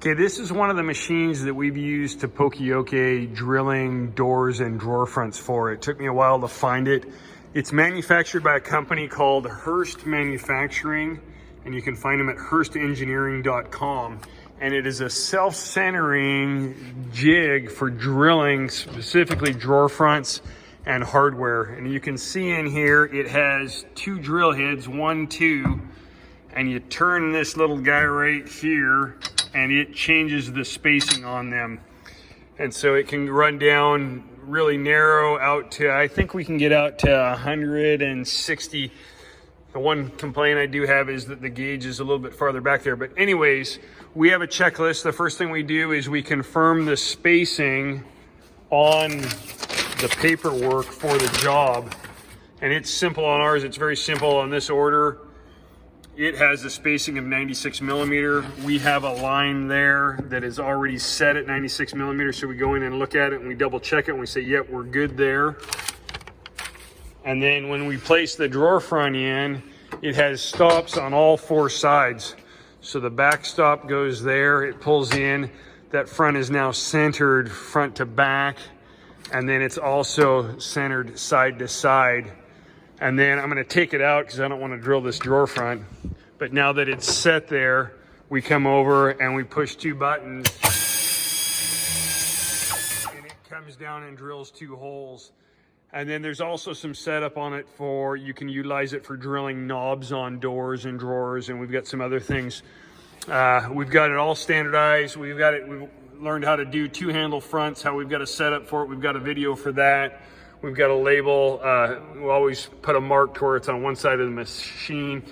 Okay, this is one of the machines that we've used to poka-yoke drilling doors and drawer fronts for. It took me a while to find it. It's manufactured by a company called Hurst Manufacturing, and you can find them at hurstengineering.com. And it is a self-centering jig for drilling, specifically drawer fronts and hardware. And you can see in here, it has 2 drill heads, 1, 2, and you turn this little guy right here, and it changes the spacing on them. And so it can run down really narrow out to, I think we can get out to 160. The one complaint I do have is that the gauge is a little bit farther back there. But anyways, we have a checklist. The first thing we do is we confirm the spacing on the paperwork for the job. And it's simple on ours. It's very simple on this order. It has a spacing of 96 millimeter. We have a line there that is already set at 96 millimeters. So we go in and look at it and we double check it and we say, yep, we're good there. And then when we place the drawer front in, it has stops on all 4 sides. So the back stop goes there, it pulls in. That front is now centered front to back. And then it's also centered side to side. And then I'm gonna take it out because I don't want to drill this drawer front. But now that it's set there, we come over and we push 2 buttons and it comes down and drills 2 holes. And then there's also some setup on it for, you can utilize it for drilling knobs on doors and drawers, and we've got some other things. We've got it all standardized. We've learned how to do 2-handle fronts, how we've got a setup for it. We've got a video for that. We've got a label. We always put a mark to where it's on one side of the machine.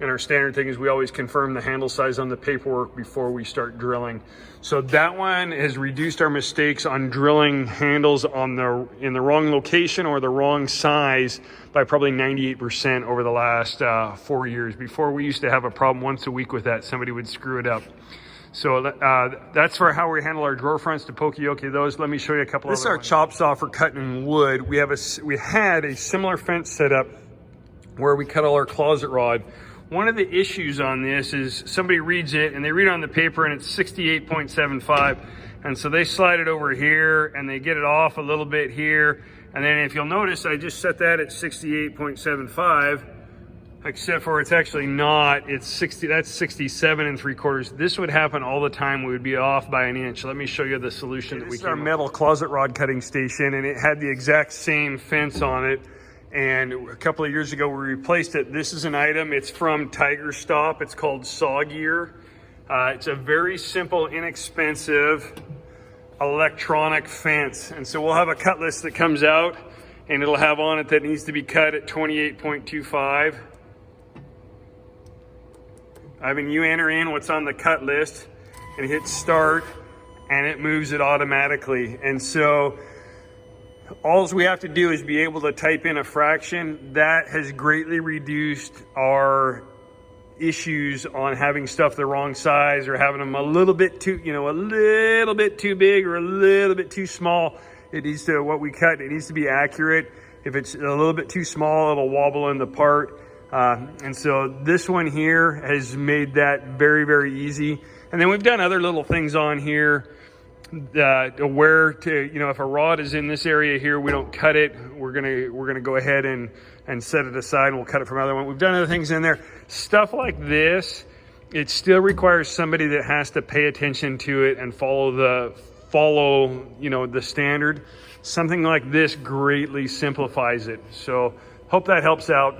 And our standard thing is we always confirm the handle size on the paperwork before we start drilling. So that one has reduced our mistakes on drilling handles in the wrong location or the wrong size by probably 98% over the last 4 years. Before, we used to have a problem once a week with that. Somebody would screw it up. So that's for how we handle our drawer fronts to poka-yoke those. Let me show you a couple. This is our chop saw for cutting wood. We had a similar fence set up where we cut all our closet rod. One of the issues on this is somebody reads it and they read on the paper and it's 68.75. And so they slide it over here and they get it off a little bit here. And then if you'll notice, I just set that at 68.75. Except for it's actually not, it's 60, that's 67 3/4. This would happen all the time. We would be off by an inch. Let me show you the solution that we came up with. This is our metal closet rod cutting station, and it had the exact same fence on it. And a couple of years ago, we replaced it. This is an item, it's from Tiger Stop. It's called Saw Gear. It's a very simple, inexpensive electronic fence. And so we'll have a cut list that comes out, and it'll have on it that needs to be cut at 28.25. Ivan, you enter in what's on the cut list and hit start, and it moves it automatically. And so all we have to do is be able to type in a fraction. That has greatly reduced our issues on having stuff the wrong size or having them a little bit too, a little bit too big or a little bit too small. It needs to, what we cut, it needs to be accurate. If it's a little bit too small, it'll wobble in the part. And so this one here has made that very, very easy. And then we've done other little things on here where to, if a rod is in this area here, we don't cut it. We're gonna go ahead and set it aside, and we'll cut it from another one. We've done other things in there. Stuff like this, it still requires somebody that has to pay attention to it and follow the standard. Something like this greatly simplifies it. So hope that helps out.